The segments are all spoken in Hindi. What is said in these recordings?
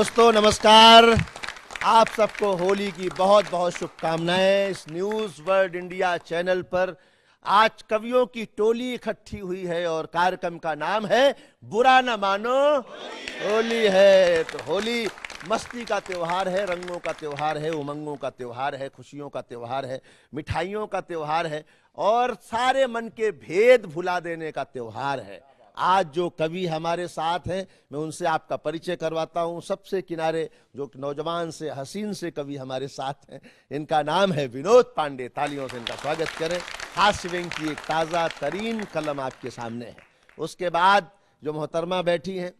दोस्तों नमस्कार। आप सबको होली की बहुत बहुत शुभकामनाएं। इस न्यूज़ वर्ल्ड इंडिया चैनल पर आज कवियों की टोली इकट्ठी हुई है और कार्यक्रम का नाम है बुरा न मानो होली है। तो होली मस्ती का त्योहार है, रंगों का त्योहार है, उमंगों का त्योहार है, खुशियों का त्योहार है, मिठाइयों का त्योहार है और सारे मन के भेद भुला देने का त्योहार है। आज जो कवि हमारे साथ हैं मैं उनसे आपका परिचय करवाता हूं। सबसे किनारे जो नौजवान से हसीन से कवि हमारे साथ हैं, इनका नाम है विनोद पांडे। तालियों से इनका स्वागत करें। हास्य व्यंग की एक ताज़ा तरीन कलम आपके सामने है। उसके बाद जो मोहतरमा बैठी हैं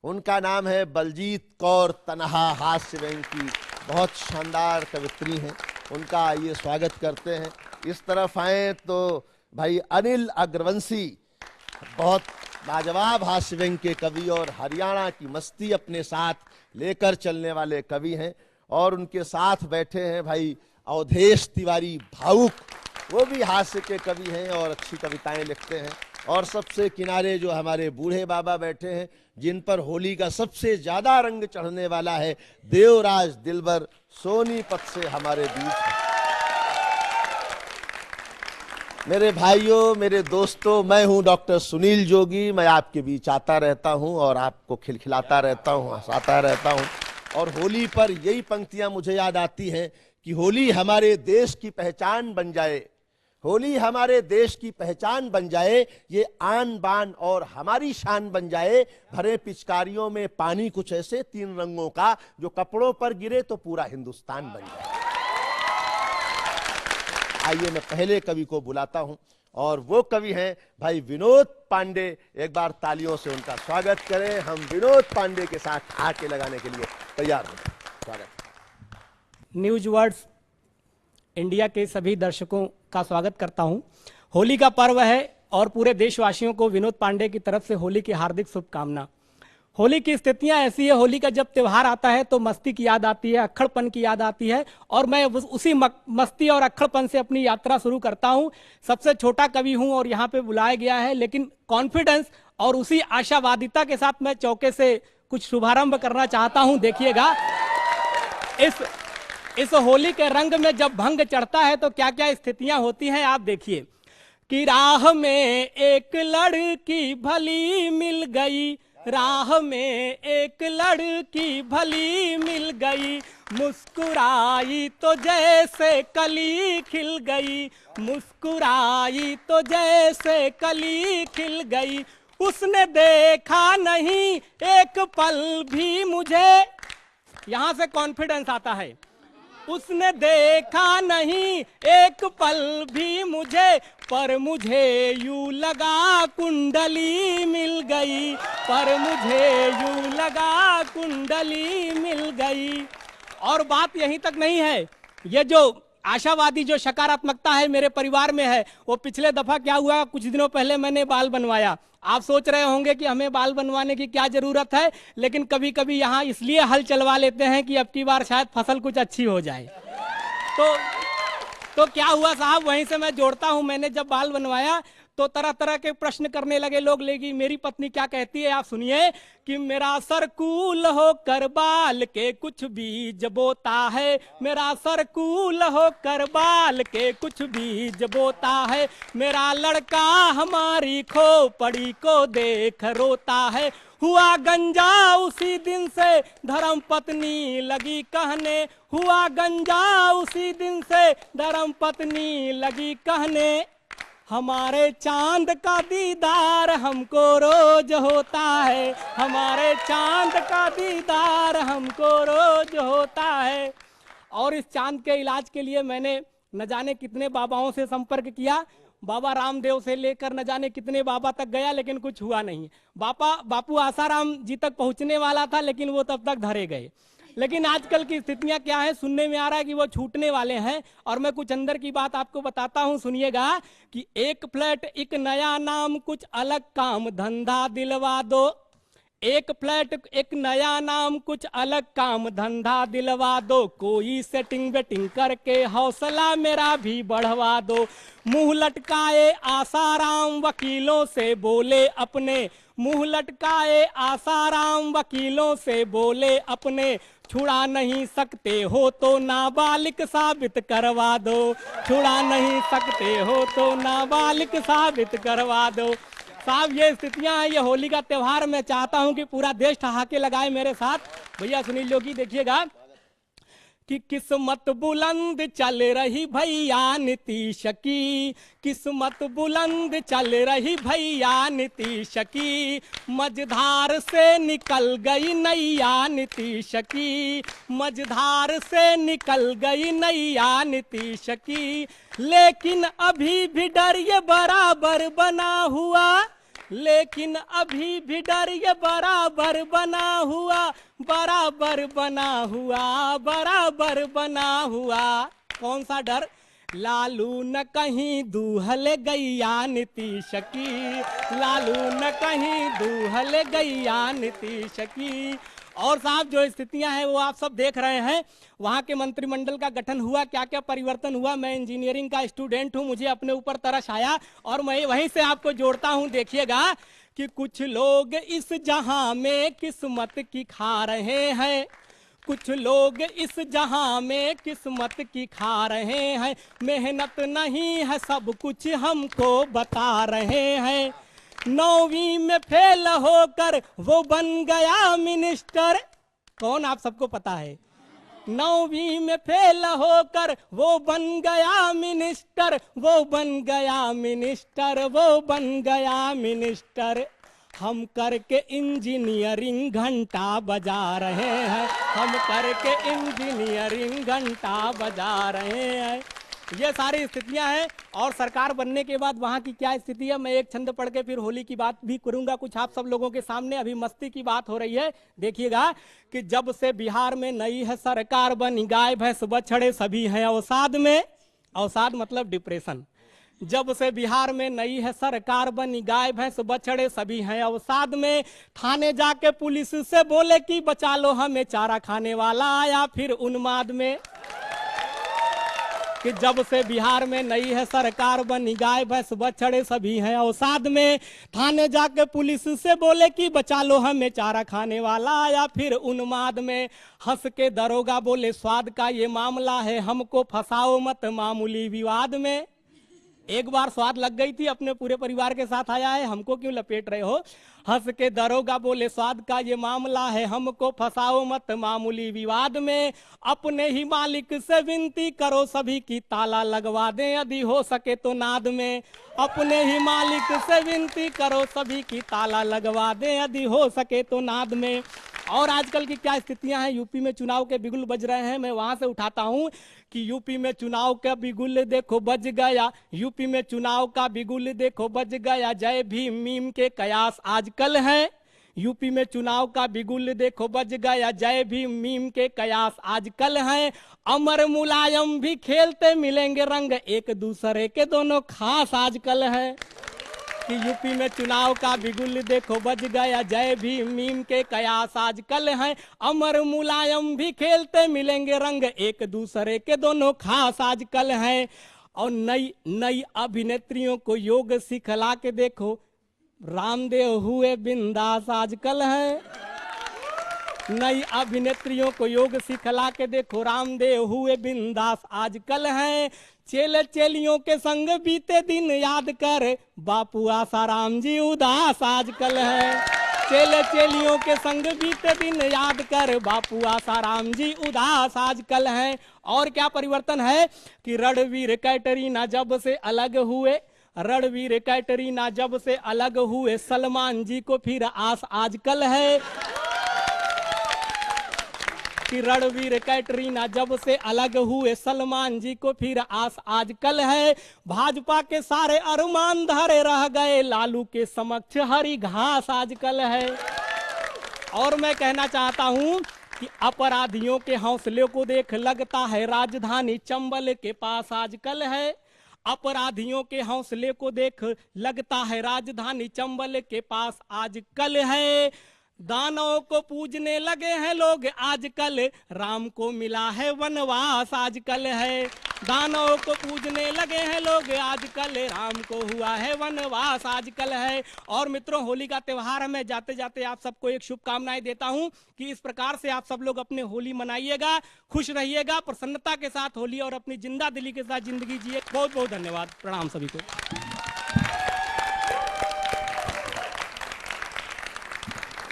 उनका नाम है बलजीत कौर तनहा। हास्य व्यंग की बहुत शानदार कवित्री हैं, उनका आइए स्वागत करते हैं। इस तरफ आए तो भाई अनिल अग्रवंशी, बहुत लाजवाब हास्य व्यंग के कवि और हरियाणा की मस्ती अपने साथ लेकर चलने वाले कवि हैं। और उनके साथ बैठे हैं भाई अवधेश तिवारी भावुक, वो भी हास्य के कवि हैं और अच्छी कविताएं लिखते हैं। और सबसे किनारे जो हमारे बूढ़े बाबा बैठे हैं, जिन पर होली का सबसे ज्यादा रंग चढ़ने वाला है, देवराज दिलबर सोनीपत से हमारे बीच हैं। मेरे भाइयों, मेरे दोस्तों, मैं हूं डॉक्टर सुनील जोगी। मैं आपके बीच आता रहता हूं और आपको खिलखिलाता रहता हूं, हंसाता रहता हूं। और होली पर यही पंक्तियां मुझे याद आती हैं कि होली हमारे देश की पहचान बन जाए, होली हमारे देश की पहचान बन जाए, ये आन बान और हमारी शान बन जाए। भरे पिचकारियों में पानी कुछ ऐसे तीन रंगों का, जो कपड़ों पर गिरे तो पूरा हिंदुस्तान बन जाए। आइए मैं पहले कवि को बुलाता हूं और वो कवि हैं भाई विनोद पांडे। एक बार तालियों से उनका स्वागत करें। हम विनोद पांडे के साथ आके लगाने के लिए तैयार हैं। स्वागत। न्यूज़ वर्ल्ड इंडिया के सभी दर्शकों का स्वागत करता हूं। होली का पर्व है और पूरे देशवासियों को विनोद पांडे की तरफ से होली की हार्दिक शुभकामना। होली की स्थितियां ऐसी है, होली का जब त्यौहार आता है तो मस्ती की याद आती है, अक्खड़पन की याद आती है और मैं उसी मस्ती और अक्खड़पन से अपनी यात्रा शुरू करता हूं। सबसे छोटा कवि हूं और यहां पे बुलाया गया है, लेकिन कॉन्फिडेंस और उसी आशावादिता के साथ मैं चौके से कुछ शुभारंभ करना चाहता हूं। देखिएगा, इस होली के रंग में जब भंग चढ़ता है तो क्या क्या स्थितियां होती हैं, आप देखिए। कि राह में एक लड़की भली मिल गई, राह में एक लड़की भली मिल गई, मुस्कुराई तो जैसे कली खिल गई, मुस्कुराई तो जैसे कली खिल गई। उसने देखा नहीं एक पल भी मुझे, यहां से कॉन्फिडेंस आता है। उसने देखा नहीं एक पल भी मुझे, पर मुझे यूं लगा कुंडली मिल गई, पर मुझे यूं लगा कुंडली मिल गई। और बात यहीं तक नहीं है, ये जो आशावादी जो सकारात्मकता है मेरे परिवार में है, वो पिछले दफा क्या हुआ, कुछ दिनों पहले मैंने बाल बनवाया। आप सोच रहे होंगे कि हमें बाल बनवाने की क्या जरूरत है, लेकिन कभी कभी यहाँ इसलिए हल चलवा लेते हैं कि अब की बार शायद फसल कुछ अच्छी हो जाए। तो क्या हुआ साहब, वहीं से मैं जोड़ता हूं। मैंने जब बाल बनवाया तो तरह तरह के प्रश्न करने लगे लोग, लेकिन मेरी पत्नी क्या कहती है आप सुनिए। कि मेरा सर कूल होकर बाल के कुछ बीज बोता है, मेरा सर कूल होकर बाल के कुछ बीज बोता है, मेरा लड़का हमारी खोपड़ी को देख रोता है। हुआ गंजा उसी दिन से धर्म पत्नी लगी कहने, हुआ गंजा उसी दिन से धर्म पत्नी लगी कहने, हमारे चांद का दीदार हमको रोज होता है, हमारे चांद का दीदार हमको रोज होता है। और इस चांद के इलाज के लिए मैंने न जाने कितने बाबाओं से संपर्क किया, बाबा रामदेव से लेकर न जाने कितने बाबा तक गया, लेकिन कुछ हुआ नहीं। बापू आसाराम जी तक पहुंचने वाला था, लेकिन वो तब तक धरे गए। लेकिन आजकल की स्थितियां क्या है, सुनने में आ रहा है कि वो छूटने वाले हैं। और मैं कुछ अंदर की बात आपको बताता हूं, सुनिएगा। कि एक फ्लैट एक नया नाम, कुछ अलग काम धंधा दिलवा दो, एक फ्लैट एक नया नाम कुछ अलग काम धंधा दिलवा दो, कोई सेटिंग वेटिंग करके हौसला मेरा भी बढ़वा दो। मुंह लटकाए आसाराम वकीलों से बोले अपने, मुंह लटकाए आसाराम वकीलों से बोले अपने, छुड़ा नहीं सकते हो तो नाबालिग साबित करवा दो, छुड़ा नहीं सकते हो तो नाबालिग साबित करवा दो। साहब ये स्थितियां हैं, ये होली का त्योहार। मैं चाहता हूं कि पूरा देश ठहाके लगाए मेरे साथ। भैया सुनील योगी देखिएगा कि किस्मत बुलंद चल रही भैया नीतीश की, किस्मत बुलंद चल रही भैया नीतीश की, मझधार से निकल गई नैया नीतीश की, मझधार से निकल गई नैया नीतीश की। लेकिन अभी भी डर ये बराबर बना हुआ, लेकिन अभी भी डर ये बराबर बना हुआ, बराबर बना हुआ, बराबर बना हुआ। कौन सा डर? लालू न कहीं दूहल गैया नीतीश की, लालू न कहीं दूहल गैया नीतीश की। और साहब जो स्थितियां हैं वो आप सब देख रहे हैं। वहां के मंत्रिमंडल का गठन हुआ, क्या क्या परिवर्तन हुआ। मैं इंजीनियरिंग का स्टूडेंट हूं, मुझे अपने ऊपर तरस आया और मैं वहीं से आपको जोड़ता हूं। देखिएगा कि कुछ लोग इस जहां में किस्मत की खा रहे हैं, कुछ लोग इस जहां में किस्मत की खा रहे हैं, मेहनत नहीं है सब कुछ हमको बता रहे हैं। 9वीं में फेल होकर वो बन गया मिनिस्टर। कौन? आप सबको पता है। 9वीं में फेल होकर वो बन गया मिनिस्टर, वो बन गया मिनिस्टर, वो बन गया मिनिस्टर। हम करके इंजीनियरिंग घंटा बजा रहे हैं, हम करके इंजीनियरिंग घंटा बजा रहे हैं। ये सारी स्थितियां हैं। और सरकार बनने के बाद वहां की क्या स्थिति है, मैं एक छंद पढ़ के फिर होली की बात भी करूंगा कुछ आप सब लोगों के सामने। अभी मस्ती की बात हो रही है। देखिएगा कि जब से बिहार में नई है सरकार बनी, गाय भैंस बछड़े सभी हैं अवसाद में। अवसाद मतलब डिप्रेशन। जब से बिहार में नई है सरकार बनी, गाय भैंस बछड़े सभी हैं अवसाद में। थाने जाके पुलिस से बोले कि बचा लो हमें, चारा खाने वाला आया फिर उन्माद में। कि जब से बिहार में नई है सरकार बनी, गाय भैंस बछड़े सभी हैं अवसाद में। थाने जाके पुलिस से बोले कि बचा लो हमें, चारा खाने वाला आया फिर उन्माद में। हंस के दरोगा बोले स्वाद का ये मामला है, हमको फंसाओ मत मामूली विवाद में। एक बार स्वाद लग गई थी, अपने पूरे परिवार के साथ आया है, हमको क्यों लपेट रहे हो। हंस के दरोगा बोले स्वाद का ये मामला है, हमको फंसाओ मत मामूली विवाद में। अपने ही मालिक से विनती करो सभी की ताला लगवा दें, यदि हो सके तो नाद में। अपने ही मालिक से विनती करो सभी की ताला लगवा दें, यदि हो सके तो नाद में। और आजकल की क्या स्थितियां हैं, यूपी में चुनाव के बिगुल बज रहे हैं। मैं वहां से उठाता हूं कि यूपी में चुनाव का बिगुल देखो बज गया, यूपी में चुनाव का बिगुल देखो बज गया, जय भीम मीम के कयास आजकल है। यूपी में चुनाव का बिगुल देखो बज गया, जय भीम मीम के कयास आजकल हैं। अमर मुलायम भी खेलते मिलेंगे रंग, एक दूसरे के दोनों खास आजकल है। कि यूपी में चुनाव का बिगुल देखो बज गया, जय भीम मीम के कयास आजकल हैं। अमर मुलायम भी खेलते मिलेंगे रंग, एक दूसरे के दोनों खास आजकल हैं। और नई नई अभिनेत्रियों को योग सिखला के देखो, रामदेव हुए बिंदास आजकल है। नई अभिनेत्रियों को योग सिखला के देखो, रामदेव हुए बिंदास आजकल हैं। चेले चेलियों के संग बीते दिन याद कर, बापू आसाराम जी उदास आजकल है। चेले चेलियों के संग बीते दिन याद कर, बापू आसाराम जी उदास आजकल हैं। और क्या परिवर्तन है कि रणवीर कैटरीना जब से अलग हुए, रणवीर कैटरीना जब से अलग हुए, सलमान जी को फिर आस आजकल है। कि रणवीर कैटरीना जब से अलग हुए, सलमान जी को फिर आस आजकल है। भाजपा के सारे अरमान धरे रह गए, लालू के समक्ष हरी घास आजकल है। और मैं कहना चाहता हूं कि अपराधियों के हौसले को देख लगता है राजधानी चंबल के पास आजकल है। अपराधियों के हौसले को देख लगता है राजधानी चंबल के पास आजकल है। दानवों को पूजने लगे हैं लोग आजकल, राम को मिला है वनवास आजकल है। दानवों को पूजने लगे हैं लोग आजकल, राम को हुआ है वनवास आजकल है। और मित्रों, होली का त्यौहार है, मैं जाते जाते आप सबको एक शुभकामनाएं देता हूं कि इस प्रकार से आप सब लोग अपने होली मनाइएगा, खुश रहिएगा, प्रसन्नता के साथ होली और अपनी जिंदा दिली के साथ जिंदगी जिए। बहुत बहुत धन्यवाद, प्रणाम सभी को।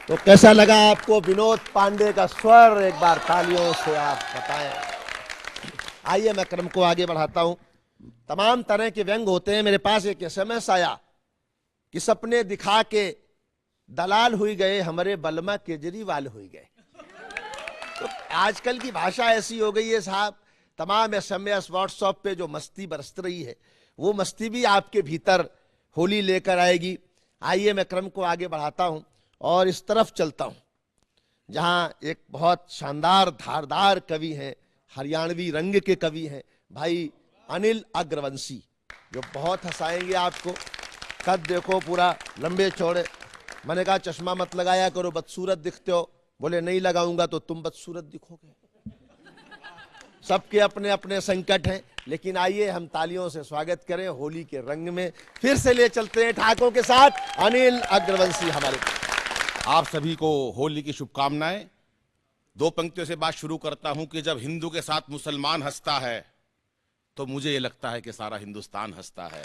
तो कैसा लगा आपको विनोद पांडे का स्वर? एक बार तालियों से आप बताएं। आइए मैं क्रम को आगे बढ़ाता हूं। तमाम तरह के व्यंग होते हैं। मेरे पास एक एसएमएस आया कि सपने दिखा के दलाल हुई गए, हमारे बलमा केजरीवाल हुई गए। तो आजकल की भाषा ऐसी हो गई है साहब, तमाम एसएमएस व्हाट्सएप पे जो मस्ती बरस रही है, वो मस्ती भी आपके भीतर होली लेकर आएगी। आइए मैं क्रम को आगे बढ़ाता हूं और इस तरफ चलता हूं जहां एक बहुत शानदार धारदार कवि हैं, हरियाणवी रंग के कवि हैं, भाई अनिल अग्रवंशी, जो बहुत हंसाएंगे आपको। कद देखो पूरा लंबे चौड़े। मैंने कहा चश्मा मत लगाया करो, बदसूरत दिखते हो। बोले नहीं लगाऊंगा तो तुम बदसूरत दिखोगे। सबके अपने अपने संकट हैं, लेकिन आइए हम तालियों से स्वागत करें होली के रंग में। फिर से ले चलते हैं ठाकों के साथ अनिल अग्रवंशी हमारे। आप सभी को होली की शुभकामनाएं। दो पंक्तियों से बात शुरू करता हूं कि जब हिंदू के साथ मुसलमान हंसता है तो मुझे ये लगता है कि सारा हिंदुस्तान हंसता है।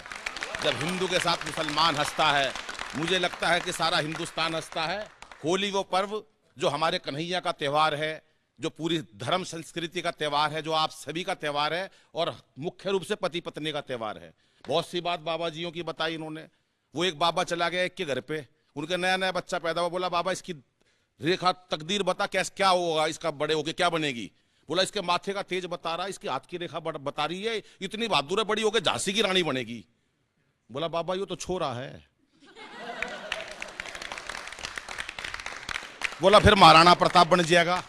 जब हिंदू के साथ मुसलमान हंसता है मुझे लगता है कि सारा हिंदुस्तान हंसता है। होली वो पर्व जो हमारे कन्हैया का त्यौहार है, जो पूरी धर्म संस्कृति का त्यौहार है, जो आप सभी का त्यौहार है और मुख्य रूप से पति पत्नी का त्यौहार है। बहुत सी बात बाबा जियों की बताई इन्होंने। वो एक बाबा चला गया एक के घर पे, उनके नया नया बच्चा पैदा हुआ। बोला बाबा इसकी रेखा तकदीर बता, कैसे क्या होगा इसका, बड़े होके क्या बनेगी? बोला इसके माथे का तेज बता रहा, इसकी हाथ की रेखा बता रही है, इतनी बहादुर है, बड़ी होकर झांसी की रानी बनेगी। बोला बाबा ये तो छोरा है। बोला फिर महाराणा प्रताप बन जाएगा।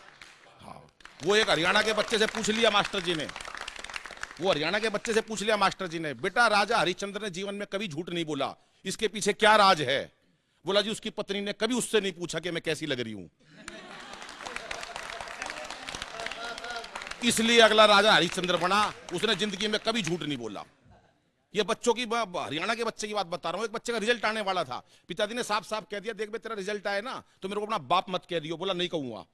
हाँ, वो एक हरियाणा के बच्चे से पूछ लिया मास्टर जी ने, मास्टर जी ने, बेटा राजा हरिश्चंद्र ने जीवन में कभी झूठ नहीं बोला, इसके पीछे क्या राज है? बोला जी उसकी पत्नी ने कभी उससे नहीं पूछा कि मैं कैसी लग रही हूं, इसलिए अगला राजा हरिश्चंद्र बना। उसने जिंदगी में कभी झूठ नहीं बोला। ये बच्चों की, हरियाणा के बच्चे की बात बता रहा हूं। एक बच्चे का रिजल्ट आने वाला था, पिताजी ने साफ साफ कह दिया देख बे तेरा रिजल्ट आए ना तो मेरे को अपना बाप मत कह दियो। बोला नहीं कहूंगा।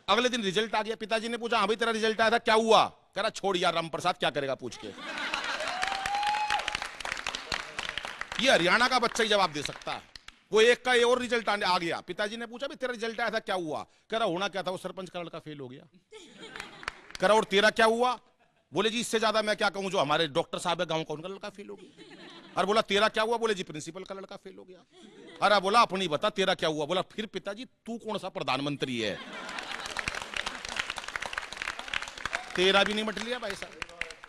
अगले दिन रिजल्ट आ गया, पिताजी ने पूछा हाँ भाई तेरा रिजल्ट आया था, क्या हुआ? कह रहा छोड़ यार राम प्रसाद क्या करेगा पूछ के। ये हरियाणा का बच्चा ही जवाब दे सकता है। वो एक का और रिजल्ट आ गया, पिताजी ने पूछा भी तेरा रिजल्ट आया था क्या हुआ? कह रहा होना क्या था, वो सरपंच का लड़का फेल हो गया। कह रहा और तेरा क्या हुआ? बोले जी इससे ज्यादा मैं क्या कहूं, जो हमारे डॉक्टर साहब है गांव का उनका लड़का फेल हो गया। अरे बोला तेरा क्या हुआ? बोले जी प्रिंसिपल का लड़का फेल हो गया। अरे बोला अपनी बता तेरा क्या हुआ? बोला फिर पिताजी तू कौन सा प्रधानमंत्री है, तेरा भी नहीं मट लिया भाई साहब।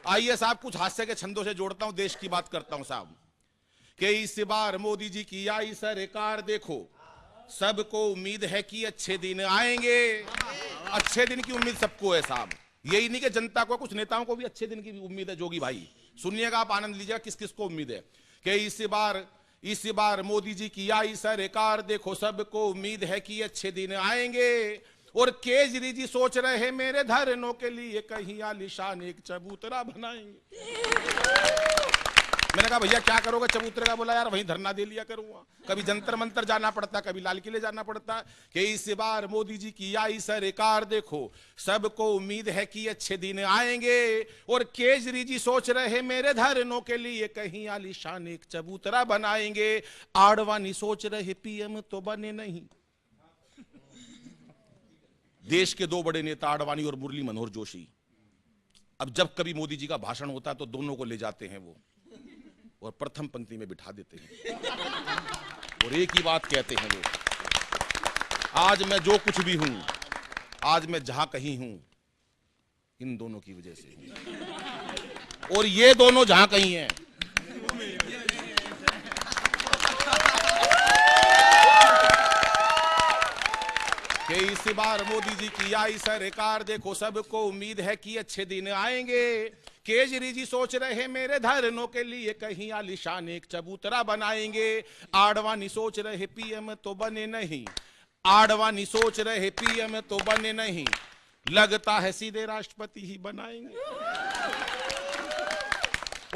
आइए साहब कुछ हास्य के छंदों से जोड़ता हूं, देश की बात करता हूं साहब। कि इस बार मोदी जी की आई सरकार देखो, सबको उम्मीद है कि अच्छे दिन आएंगे। अच्छे दिन की उम्मीद सबको है साहब, यही नहीं कि जनता को, कुछ नेताओं को भी अच्छे दिन की उम्मीद है। जोगी भाई सुनिएगा, आप आनंद लीजिएगा किस किस को उम्मीद है। कि इस बार मोदी जी की आई सरकार देखो, सबको उम्मीद है कि अच्छे दिन आएंगे। और केजरी जी सोच रहे हैं मेरे धरनों के लिए कहीं आलीशान एक चबूतरा बनाएंगे। मैंने कहा भैया क्या करोगे चबूतरे का? बोला यार वहीं धरना दे लिया करूंगा। कभी जंतर मंतर जाना पड़ता, कभी लाल किले जाना पड़ता। कि इस बार मोदी जी की आई सरकार देखो, सबको उम्मीद है कि अच्छे दिन आएंगे। और केजरी जी सोच रहे हैं मेरे धरनों के लिए कहीं आलीशान एक चबूतरा बनाएंगे। आडवाणी सोच रहे पीएम तो बने नहीं। देश के दो बड़े नेता आडवाणी और मुरली मनोहर जोशी, अब जब कभी मोदी जी का भाषण होता है तो दोनों को ले जाते हैं वो और प्रथम पंक्ति में बिठा देते हैं और एक ही बात कहते हैं वो, आज मैं जो कुछ भी हूं, आज मैं जहां कहीं हूं, इन दोनों की वजह से हूं। और ये दोनों जहां कहीं हैं, कि इस बार मोदी जी की आई सरकार देखो, सबको उम्मीद है कि अच्छे दिन आएंगे। केजरी जी सोच रहे हैं मेरे धरनों के लिए कहीं आलीशान एक चबूतरा बनाएंगे। आडवाणी सोच रहे पीएम तो बने नहीं। आडवाणी सोच रहे पीएम तो बने नहीं, लगता है सीधे राष्ट्रपति ही बनाएंगे।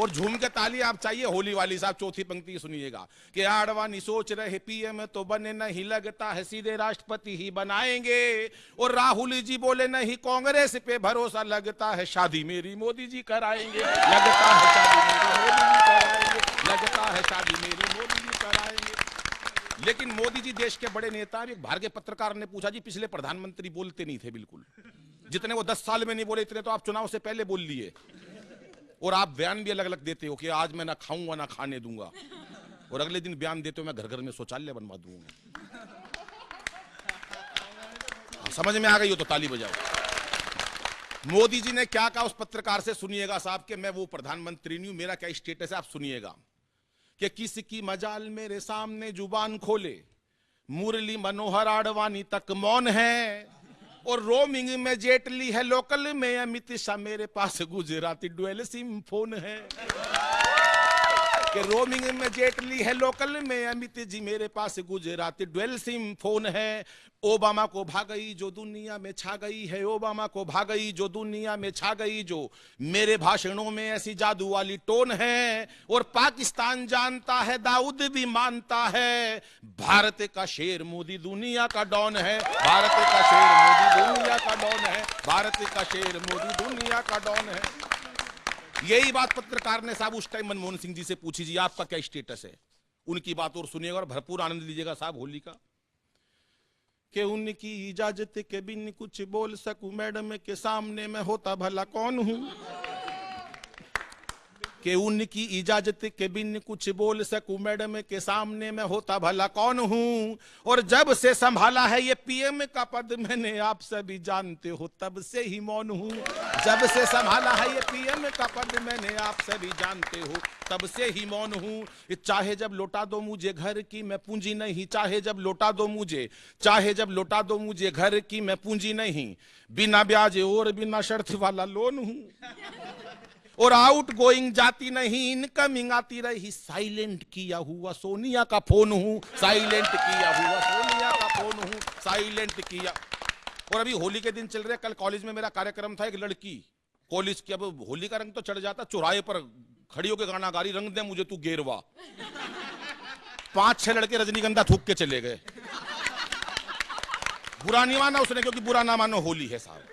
और झूम के ताली आप चाहिए होली वाली साहब, चौथी पंक्ति सुनिएगा कि आडवाणी सोच रहे पीएम तो बने नहीं, लगता है सीधे राष्ट्रपति ही बनाएंगे। और राहुल जी बोले नहीं कांग्रेस पे भरोसा, लगता है शादी मेरी मोदी जी कराएंगे, लगता है शादी मेरी मोदी जी कराएंगे, लगता है शादी मेरी मोदी जी कराएंगे। लेकिन मोदी जी देश के बड़े नेता हैं। एक भारतीय पत्रकार ने पूछा, जी पिछले प्रधानमंत्री बोलते नहीं थे बिल्कुल, जितने वो 10 साल में नहीं बोले इतने तो आप चुनाव से पहले बोल लिए, और आप बयान भी अलग अलग देते हो कि आज मैं ना खाऊंगा ना खाने दूंगा, और अगले दिन बयान देते हो मैं घर घर में शौचालय बनवा दूंगा। समझ में आ गई हो तो ताली बजाओ। मोदी जी ने क्या कहा उस पत्रकार से सुनिएगा साहब, कि मैं वो प्रधानमंत्री नहीं हूं, मेरा क्या स्टेटस है आप सुनिएगा। कि किसकी मजाल मेरे सामने जुबान खोले, मुरली मनोहर आडवाणी तक मौन है, और रोमिंग में जेटली है, लोकल में अमित शाह, मेरे पास गुजराती डुअल सिम फोन है। कि रोमिंग में जेटली है, लोकल में अमित जी, मेरे पास गुजराती डुअल सिम फोन है। ओबामा को भागई जो दुनिया में छा गई है, ओबामा को भागई जो दुनिया में छा गई, जो मेरे भाषणों में ऐसी जादू वाली टोन है। और पाकिस्तान जानता है, दाऊद भी मानता है, भारत का शेर मोदी दुनिया का डॉन है, भारत का शेर मोदी दुनिया का डॉन है, भारत का शेर मोदी दुनिया का डॉन है। यही बात पत्रकार ने साहब उस टाइम मनमोहन सिंह जी से पूछी, जी आपका क्या स्टेटस है। उनकी बात और सुनिएगा और भरपूर आनंद लीजिएगा साहब होली का। कि उनकी इजाजत के बिन कुछ बोल सकूं, मैडम के सामने मैं होता भला कौन हूं। कि उनकी इजाजत के बिन कुछ बोल सकूं, मैडम के सामने मैं होता भला कौन हूं। और जब से संभाला है ये पीएम का पद मैंने, आप सभी जानते हो तब से ही मौन हूं। जब से संभाला है ये पीएम का पद मैंने, आप सभी जानते हो तब से ही मौन हूं। चाहे जब लौटा दो मुझे घर की मैं पूंजी नहीं, चाहे जब लौटा दो मुझे, चाहे जब लौटा दो मुझे घर की मैं पूंजी नहीं, बिना ब्याज और बिना शर्त वाला लोन हूं। और आउट गोइंग जाती नहीं, इनकमिंग आती रही, साइलेंट किया हुआ सोनिया का फोन हूं, साइलेंट किया हुआ सोनिया का फोन हूं, साइलेंट किया। और अभी होली के दिन चल रहे, कल कॉलेज में मेरा कार्यक्रम था, एक लड़की कॉलेज की, अब होली का रंग तो चढ़ जाता, चौराहे पर खड़ी होकर गाना गा रही, रंग दे मुझे तू गेरवा। 5-6 लड़के रजनीगंधा थूक के चले गए। बुरा नहीं माना उसने, क्योंकि बुरा ना मानो होली है साहब।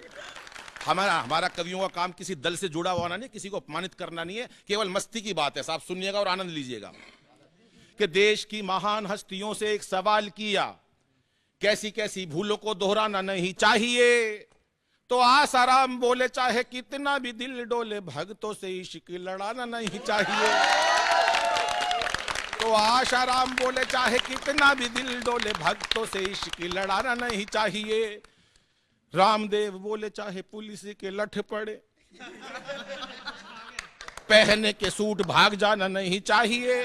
हमारा कवियों का काम किसी दल से जुड़ा हुआ नहीं, किसी को अपमानित करना नहीं है, केवल मस्ती की बात है साहब। सुनिएगा और आनंद लीजिएगा। कि देश की महान हस्तियों से एक सवाल किया, कैसी कैसी भूलों को दोहराना नहीं चाहिए। तो आसाराम बोले चाहे कितना भी दिल डोले, भक्तों से इश्क लड़ाना नहीं चाहिए। तो आशाराम बोले चाहे कितना भी दिल डोले, भक्तों से इश्क लड़ाना नहीं चाहिए। रामदेव बोले चाहे पुलिस के लठ पड़े, पहने के सूट भाग जाना नहीं चाहिए।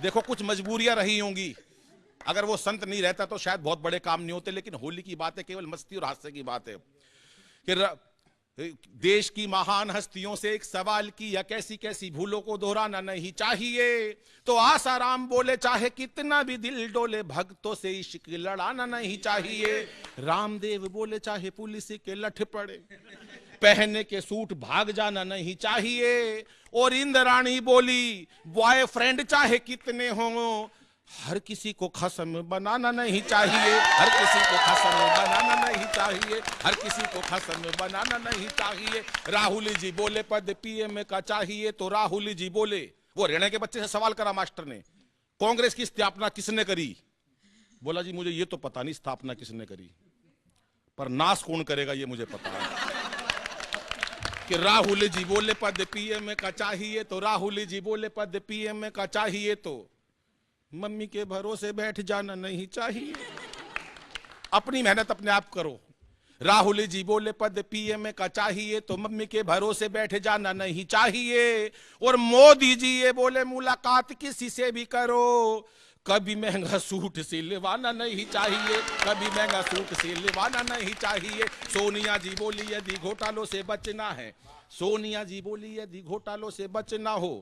देखो कुछ मजबूरियां रही होंगी, अगर वो संत नहीं रहता तो शायद बहुत बड़े काम नहीं होते, लेकिन होली की बात है, केवल मस्ती और हास्य की बात है। कि देश की महान हस्तियों से एक सवाल किया, कैसी कैसी भूलों को दोहराना नहीं चाहिए। तो आसाराम बोले चाहे कितना भी दिल डोले, भक्तों से इश्क लड़ाना नहीं चाहिए। रामदेव बोले चाहे पुलिस के लठ पड़े, पहने के सूट भाग जाना नहीं चाहिए। और इंद्राणी बोली बॉयफ्रेंड चाहे कितने हों, हर किसी को खसम बनाना नहीं चाहिए, हर किसी को खसम बनाना नहीं चाहिए, हर किसी को खसम बनाना नहीं चाहिए। राहुल जी बोले पद पीएम का चाहिए, तो राहुल जी बोले, वो हरियाणा के बच्चे से सवाल करा मास्टर ने, कांग्रेस की स्थापना किसने करी। बोला जी मुझे ये तो पता नहीं स्थापना किसने करी, पर नाश कौन करेगा ये मुझे पता है। कि राहुल जी बोले पद पीएम का चाहिए, तो राहुल जी बोले पद पीएम का चाहिए, तो मम्मी के भरोसे बैठ जाना नहीं चाहिए। अपनी मेहनत अपने आप करो। राहुल जी बोले पद पीएम का चाहिए, तो मम्मी के भरोसे बैठ जाना नहीं चाहिए। और मोदी जी ये बोले मुलाकात किसी से भी करो, कभी महंगा सूट सिलवाना नहीं चाहिए, कभी महंगा सूट सिलवाना नहीं चाहिए। सोनिया जी बोली यदि घोटालों से बचना है, सोनिया जी बोली यदि घोटालों से बचना हो,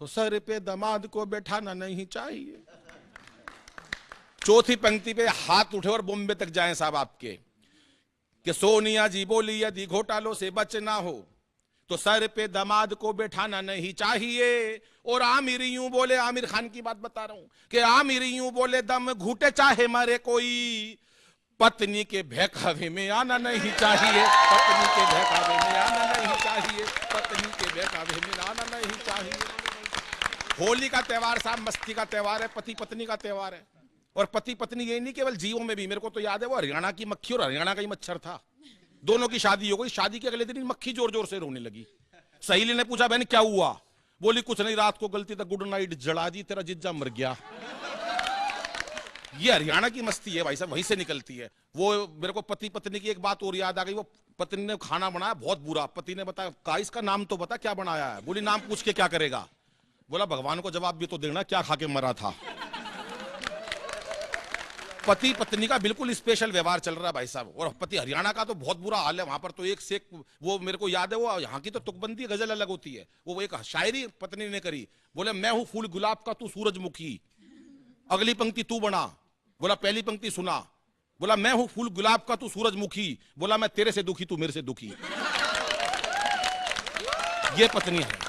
तो सर पे दामाद को बैठाना नहीं चाहिए। चौथी पंक्ति पे हाथ उठे और बॉम्बे तक जाएं साहब आपके, कि सोनिया जी बोली यदि घोटालों से बचना हो तो सर पे दामाद को बैठाना नहीं चाहिए। और आमिर यूं बोले, आमिर खान की बात बता रहा हूं, कि आमिर यूं बोले दम घूटे चाहे मरे कोई, पत्नी के बहकावे में आना नहीं चाहिए, पत्नी के बहकावे में आना नहीं चाहिए, पत्नी के बहकावे में आना नहीं चाहिए। होली का त्योहार साहब मस्ती का त्योहार है, पति पत्नी का त्योहार है। और पति पत्नी ये नहीं केवल जीवों में भी, मेरे को तो याद है वो हरियाणा की मक्खी और हरियाणा का ही मच्छर था, दोनों की शादी हो गई। शादी के अगले दिन मक्खी जोर जोर से रोने लगी। सहेली ने पूछा बहन क्या हुआ? बोली कुछ नहीं, रात को गलती तक गुड नाइट जला दी, तेरा जिज्जा मर गया। ये हरियाणा की मस्ती है भाई साहब, वहीं से निकलती है। वो मेरे को पति पत्नी की एक बात और याद आ गई। वो पत्नी ने खाना बनाया बहुत बुरा, पति ने बताया का इसका नाम तो बता क्या बनाया है। बोली नाम पूछ के क्या करेगा? बोला भगवान को जवाब भी तो देना, क्या खा के मरा था। पति पत्नी का बिल्कुल स्पेशल व्यवहार चल रहा है भाई साहब। और पति हरियाणा का तो बहुत बुरा हाल है, वहां पर तो एक से एक, वो मेरे को याद है, वो यहाँ की तो तुकबंदी गजल अलग होती है। वो एक शायरी पत्नी ने करी, बोले मैं हूं फूल गुलाब का तू सूरजमुखी, अगली पंक्ति तू बना। बोला पहली पंक्ति सुना, बोला मैं हूं फूल गुलाब का तू सूरजमुखी, बोला मैं तेरे से दुखी तू मेरे से दुखी। ये पत्नी है।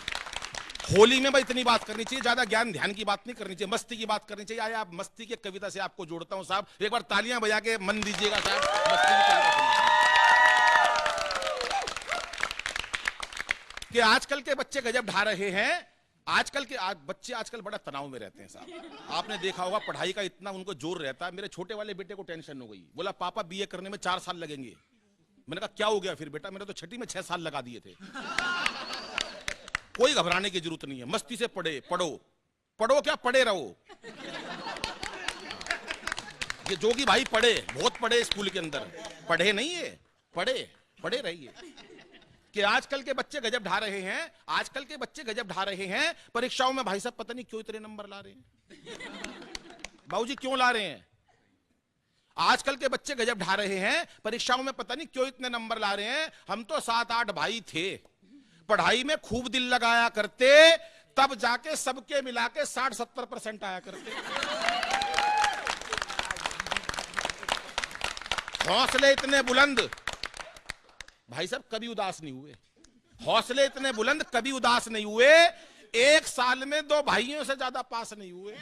होली में भाई इतनी बात करनी चाहिए, ज्यादा ज्ञान ध्यान की बात नहीं करनी चाहिए, मस्ती की बात करनी चाहिए। आया आप मस्ती की कविता से आपको जोड़ता हूं साहब, एक बार तालियां बजा के मन दीजिएगा साहब। मस्ती की कविता कि आजकल के बच्चे गजब ढा रहे हैं। आजकल के बच्चे आजकल बड़ा तनाव में रहते हैं साहब। आपने देखा होगा पढ़ाई का इतना उनको जोर रहता है। मेरे छोटे वाले बेटे को टेंशन हो गई, बोला पापा बीए करने में 4 साल लगेंगे। मैंने कहा क्या हो गया फिर बेटा? मैंने तो छठी में 6 साल लगा दिए थे। कोई घबराने की जरूरत नहीं है, मस्ती से पढ़ो पढ़ो क्या पढ़े रहो। ये जोगी भाई पढ़े, बहुत पढ़े स्कूल के अंदर, पढ़े नहीं है, पढ़े रहिए। कि आजकल के बच्चे गजब ढा रहे हैं, आजकल के बच्चे गजब ढा रहे हैं। परीक्षाओं में भाई साहब पता नहीं क्यों इतने नंबर ला रहे हैं। बाबूजी क्यों ला रहे हैं? आजकल के बच्चे गजब ढा रहे हैं, परीक्षाओं में पता नहीं क्यों इतने नंबर ला रहे हैं। हम तो 7-8 भाई थे, पढ़ाई में खूब दिल लगाया करते, तब जाके सबके मिला के 60-70% आया करते। हौसले इतने बुलंद भाई साहब कभी उदास नहीं हुए। हौसले इतने बुलंद कभी उदास नहीं हुए। एक साल में 2 भाइयों से ज्यादा पास नहीं हुए।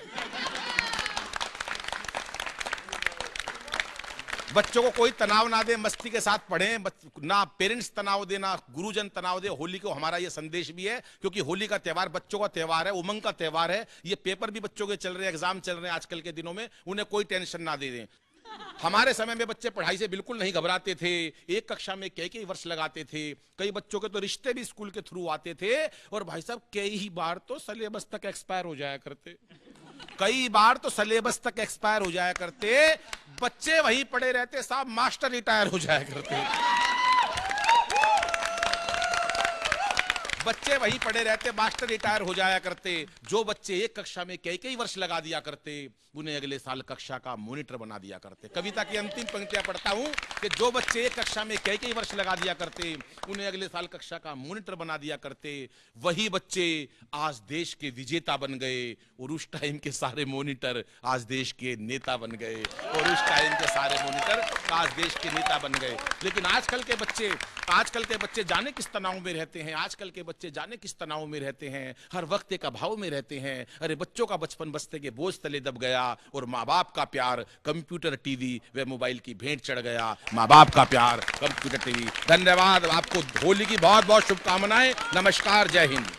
बच्चों को कोई तनाव ना दे, मस्ती के साथ पढ़ें, ना पेरेंट्स तनाव दे ना गुरुजन तनाव दे। होली को हमारा ये संदेश भी है, क्योंकि होली का त्योहार बच्चों का त्योहार है, उमंग का त्योहार है। ये पेपर भी बच्चों के चल रहे हैं, एग्जाम चल रहे हैं आजकल के दिनों में, उन्हें कोई टेंशन ना दे दें। हमारे समय में बच्चे पढ़ाई से बिल्कुल नहीं घबराते थे। एक कक्षा में कई वर्ष लगाते थे। कई बच्चों के तो रिश्ते भी स्कूल के थ्रू आते थे। और भाई साहब कई ही बार तो सिलेबस तक एक्सपायर हो जाया करते, कई बार तो सिलेबस तक एक्सपायर हो जाया करते। बच्चे वहीं पड़े रहते साहब, मास्टर रिटायर हो जाया करते। बच्चे वहीं पड़े रहते, मास्टर रिटायर हो जाया करते। जो बच्चे एक कक्षा में कई वर्ष लगा दिया करते, उन्हें अगले साल कक्षा का मॉनिटर बना दिया करते। कविता की अंतिम पंक्तियां पढ़ता हूं कि जो बच्चे एक कक्षा में कई वर्ष लगा दिया करते, उन्हें अगले साल कक्षा का मॉनिटर बना दिया करते। वही बच्चे आज देश के विजेता बन गए, और उस टाइम के सारे मॉनिटर आज देश के नेता बन गए, और उस टाइम के सारे मॉनिटर आज देश के नेता बन गए। लेकिन आजकल के बच्चे जाने किस तनाव में रहते हैं, आजकल के बच्चे जाने किस तनाव में रहते हैं, हर वक्त एक अभाव में रहते हैं। अरे बच्चों का बचपन बस्ते के बोझ तले दब गया, और माँ बाप का प्यार कंप्यूटर टीवी व मोबाइल की भेंट चढ़ गया। माँ बाप का प्यार कंप्यूटर टीवी। धन्यवाद आपको, होली की बहुत बहुत शुभकामनाएं। नमस्कार, जय हिंद।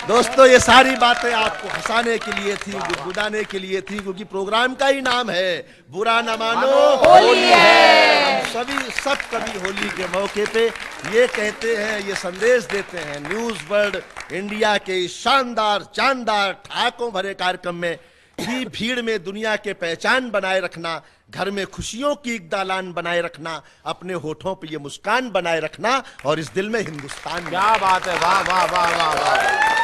दोस्तों ये सारी बातें आपको हंसाने के लिए थी, गुदगुदाने के लिए थी, क्योंकि प्रोग्राम का ही नाम है बुरा न मानो होली है। हम सब कभी होली के मौके पे ये कहते हैं, ये संदेश देते हैं। न्यूज वर्ल्ड इंडिया के शानदार जानदार ठाकों भरे कार्यक्रम में भी भीड़ में दुनिया के पहचान बनाए रखना, घर में खुशियों की एक दालान बनाए रखना, अपने होठों पे ये मुस्कान बनाए रखना, और इस दिल में हिंदुस्तान। क्या बात है, वाह वाह वाह वाह वाह।